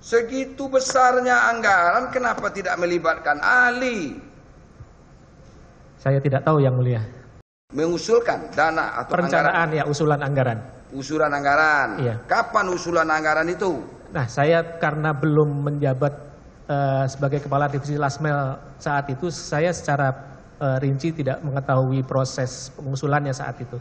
Segitu besarnya anggaran, kenapa tidak melibatkan ahli? Saya tidak tahu Yang Mulia. Mengusulkan dana atau perencanaan anggaran? Ya, usulan anggaran. Usulan anggaran. Iya. Kapan usulan anggaran itu? Nah, saya karena belum menjabat sebagai Kepala Divisi Lasmel saat itu, saya secara rinci tidak mengetahui proses pengusulannya saat itu.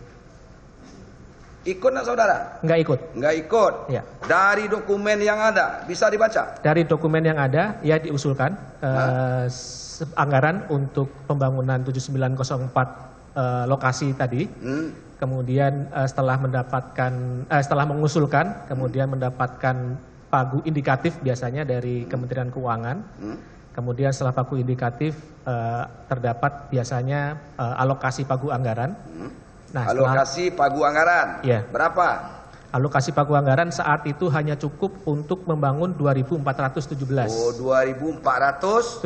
Ikut nggak saudara? Nggak ikut. Nggak ikut. Ya. Dari dokumen yang ada bisa dibaca. Dari dokumen yang ada, ya diusulkan anggaran untuk pembangunan 7904 lokasi tadi. Kemudian setelah mengusulkan, kemudian mendapatkan pagu indikatif biasanya dari Kementerian Keuangan. Kemudian setelah pagu indikatif terdapat biasanya alokasi pagu anggaran. Nah, alokasi pagu anggaran. Ya. Berapa? Alokasi pagu anggaran saat itu hanya cukup untuk membangun 2.417. Oh, 2.417.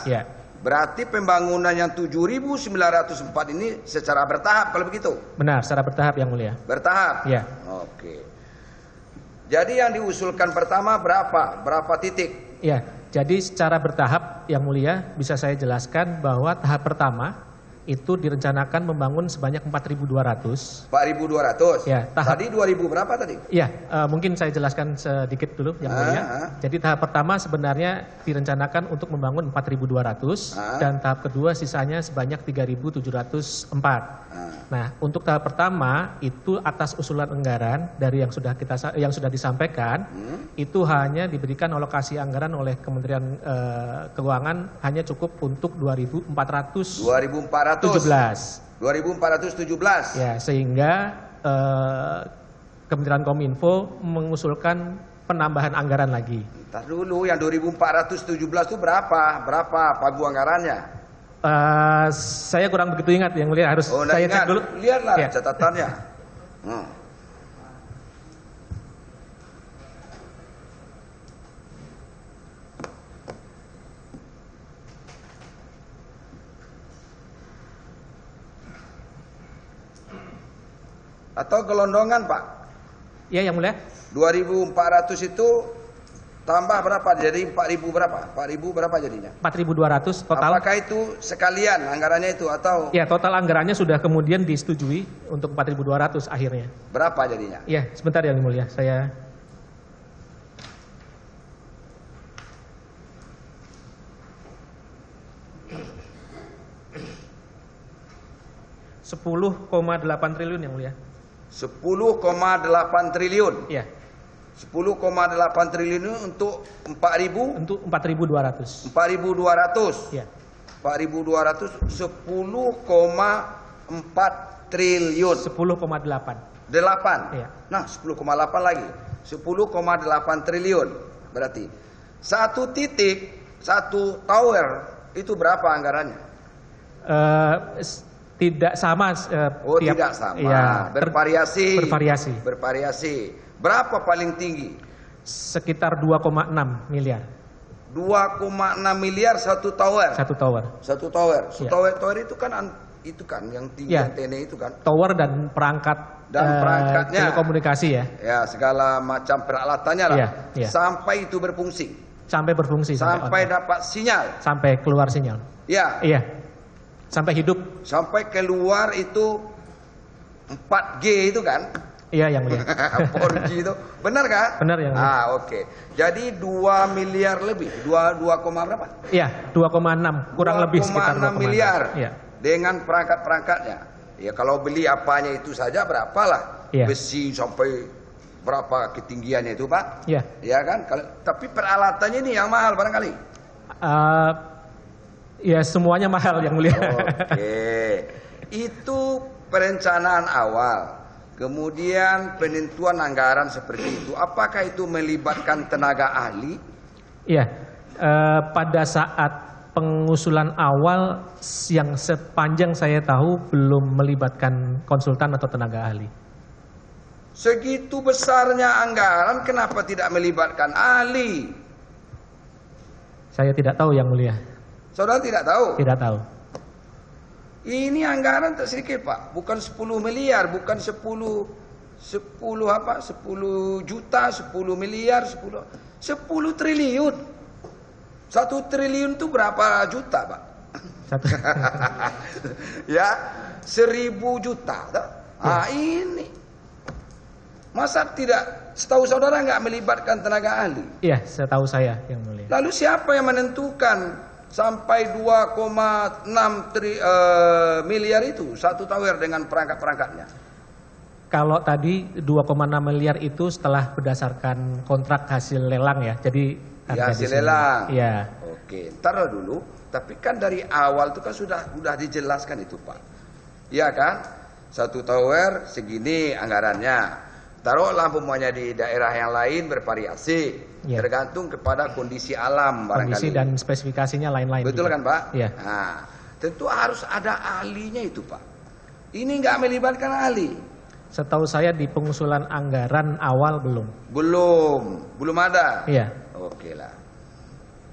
Ya. Berarti pembangunan yang 7.904 ini secara bertahap kalau begitu? Benar, secara bertahap Yang Mulia. Bertahap? Ya. Oke. Jadi yang diusulkan pertama berapa? Berapa titik? Ya, jadi secara bertahap Yang Mulia bisa saya jelaskan bahwa tahap pertama itu direncanakan membangun sebanyak 4.200. 4.200? Ya, tadi 2.000 berapa tadi? Ya, mungkin saya jelaskan sedikit dulu Yang Mulia. Jadi tahap pertama sebenarnya direncanakan untuk membangun 4.200 dan tahap kedua sisanya sebanyak 3.704. Nah, untuk tahap pertama itu atas usulan anggaran dari yang sudah disampaikan, itu hanya diberikan alokasi anggaran oleh Kementerian Keuangan hanya cukup untuk 2.417. Ya, sehingga Kementerian Kominfo mengusulkan penambahan anggaran lagi. Ntar dulu, yang 2.417 itu berapa? Berapa pagu anggarannya? Saya kurang begitu ingat Yang Mulia, harus saya cek dulu. Lihatlah ya. catatannya. Atau gelondongan, Pak? Iya Yang Mulia. 2.400 itu tambah berapa? Jadi 4.000 berapa? 4.000 berapa jadinya? 4.200 total. Apakah itu sekalian anggarannya itu atau? Ya, total anggarannya sudah kemudian disetujui untuk 4.200 akhirnya. Berapa jadinya? Ya, sebentar Yang Mulia, saya 10,8 triliun Yang Mulia. 10,8 triliun. Iya. 10,8 triliun itu untuk 4.000? Untuk 4.200. 4.200. Iya. 4.200 10,4 triliun. 10,8. 8. Iya. Nah, 10,8 lagi. 10,8 triliun. Berarti satu titik, satu tower itu berapa anggarannya? Tidak sama. Tidak sama. Ya, bervariasi. Bervariasi. Berapa paling tinggi? Sekitar 2,6 miliar. 2,6 miliar satu tower. Satu tower. Satu tower. Ya. Tower itu kan yang tinggi ya. antena itu kan. Tower dan perangkat perangkatnya. telekomunikasi ya. Ya, segala macam peralatannya lah. Ya. Sampai itu berfungsi. Sampai berfungsi. Sampai dapat sinyal. Sampai keluar sinyal. Ya. Iya. Sampai hidup. Sampai keluar itu 4G itu kan? Iya Yang Mulia. 4G itu. Benar kan? Benar Yang Mulia. Oke. Jadi 2 miliar lebih. 2, berapa? Iya, 2,6 kurang lebih sekitar 2,6 miliar. Iya. Dengan perangkat-perangkatnya. Ya kalau beli apanya itu saja berapalah. Iya. Besi sampai berapa ketinggiannya itu, Pak? Iya. Ya kan? Tapi peralatannya ini yang mahal barangkali. Ya semuanya mahal Yang Mulia. Oke. Itu perencanaan awal. Kemudian penentuan anggaran seperti itu. Apakah itu melibatkan tenaga ahli? Iya. Pada saat pengusulan awal yang sepanjang saya tahu belum melibatkan konsultan atau tenaga ahli. Segitu besarnya anggaran, kenapa tidak melibatkan ahli? Saya tidak tahu Yang Mulia. Saudara tidak tahu? Tidak tahu. Ini anggaran tak sedikit, Pak. Bukan 10 miliar, bukan 10 10 juta, 10 miliar, 10 triliun. 1 triliun itu berapa juta, Pak? Ya, 1000 juta. Ini. Masa tidak, setahu saudara nggak melibatkan tenaga ahli? Iya, setahu saya yang mulia. Lalu siapa yang menentukan sampai 2,6 miliar itu satu tower dengan perangkat-perangkatnya? Kalau tadi 2,6 miliar itu setelah berdasarkan kontrak hasil lelang ya. Jadi ya, hasil lelang. Iya. Oke, taruh dulu. Tapi kan dari awal itu kan sudah dijelaskan itu, Pak. Iya kan? Satu tower segini anggarannya. Taruhlah umpamanya di daerah yang lain bervariasi. Ya. Tergantung kepada kondisi alam barangkali. Kondisi dan spesifikasinya lain-lain. Betul juga. Kan, Pak? Iya. Nah, tentu harus ada ahlinya itu, Pak. Ini nggak melibatkan ahli. Setahu saya di pengusulan anggaran awal belum. Belum ada. Iya. Oke lah.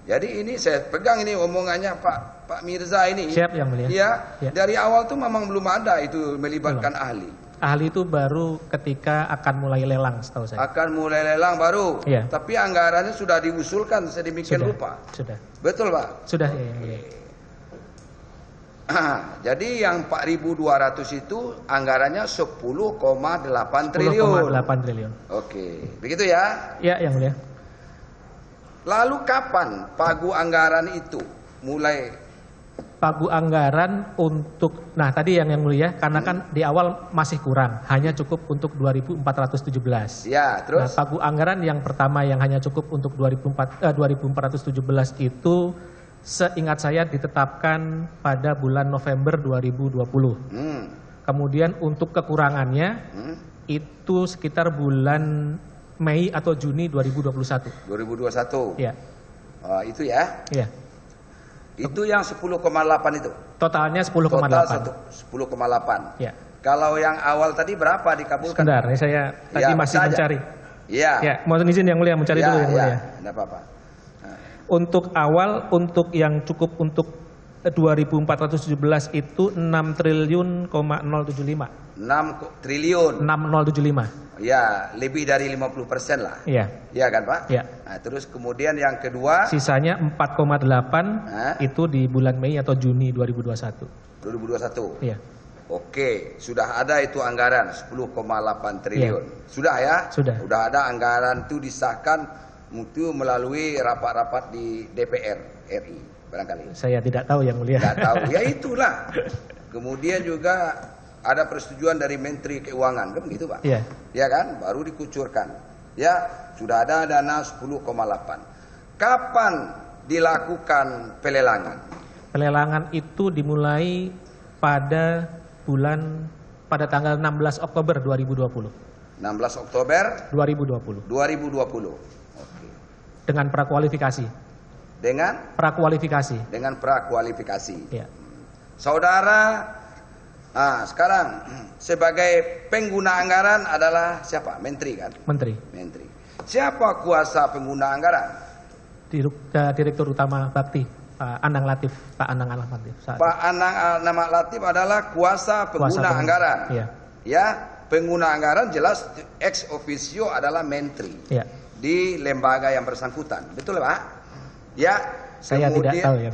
Jadi ini saya pegang ini omongannya Pak Mirza ini. Siap yang mulia. Iya. Ya. Dari awal tuh memang belum ada itu melibatkan ahli. Ahli itu baru ketika akan mulai lelang, setahu saya. Akan mulai lelang baru. Iya. Tapi anggarannya sudah diusulkan sedemikian rupa. Sudah. Betul, Pak? Sudah ya. Yang mulia. Jadi yang 4.200 itu anggarannya 10,8 triliun. 10,8 triliun. Oke, begitu ya? Ya, yang mulia. Lalu kapan pagu anggaran itu mulai? Pagu anggaran untuk, nah tadi yang mulia, karena kan di awal masih kurang, hanya cukup untuk 2.417. Ya, terus? Nah, pagu anggaran yang pertama yang hanya cukup untuk 2.417 itu seingat saya ditetapkan pada bulan November 2020. Kemudian untuk kekurangannya itu sekitar bulan Mei atau Juni 2021. 2021. Ya. Itu ya? Iya. Itu yang 10,8 itu. Totalnya 10,8. Total 10,8. Ya. Kalau yang awal tadi berapa dikabulkan? Sebentar, saya tadi masih mencari. Iya. Ya, mohon izin yang mulia mencari dulu yang mulia. Tidak apa-apa. Untuk awal, untuk yang cukup untuk 2.417 itu 6 triliun, 075. 6 triliun. 6075. Ya, lebih dari 50% lah. Iya. Iya kan, Pak? Iya. Nah, terus kemudian yang kedua. Sisanya 4,8 itu di bulan Mei atau Juni 2021. 2021. Iya. Oke, sudah ada itu anggaran 10,8 triliun. Iya. Sudah ya? Sudah. Sudah ada anggaran itu disahkan itu melalui rapat-rapat di DPR RI barangkali. Saya tidak tahu yang mulia. Tidak tahu. Ya itulah. Kemudian juga ada persetujuan dari Menteri Keuangan, kan begitu, Pak? Iya. Ya kan? Baru dikucurkan. Ya, sudah ada dana 10,8. Kapan dilakukan pelelangan? Pelelangan itu dimulai pada tanggal 16 Oktober 2020. 16 Oktober 2020. 2020. Dengan prakualifikasi. Dengan prakualifikasi. Dengan prakualifikasi. Ya. Saudara, sekarang sebagai pengguna anggaran adalah siapa? Menteri kan? Menteri. Siapa kuasa pengguna anggaran? Direktur Utama Bakti, Pak Anang Latif. Pak Anang Latif adalah kuasa pengguna anggaran. Ya. Ya, pengguna anggaran jelas ex officio adalah menteri. Ya. Di lembaga yang bersangkutan. Betul, Pak? Ya. Saya kemudian, tidak tahu ya.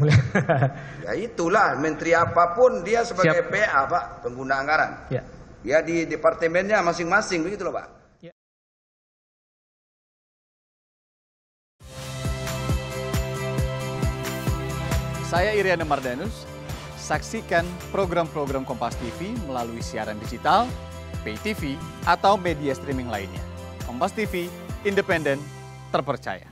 Ya itulah, menteri apapun dia sebagai PA, Pak, pengguna anggaran. Ya. Ya di departemennya masing-masing, begitu loh, Pak. Ya. Saya Iriana Mardanus. Saksikan program-program Kompas TV melalui siaran digital, pay TV, atau media streaming lainnya. Kompas TV, independen, terpercaya.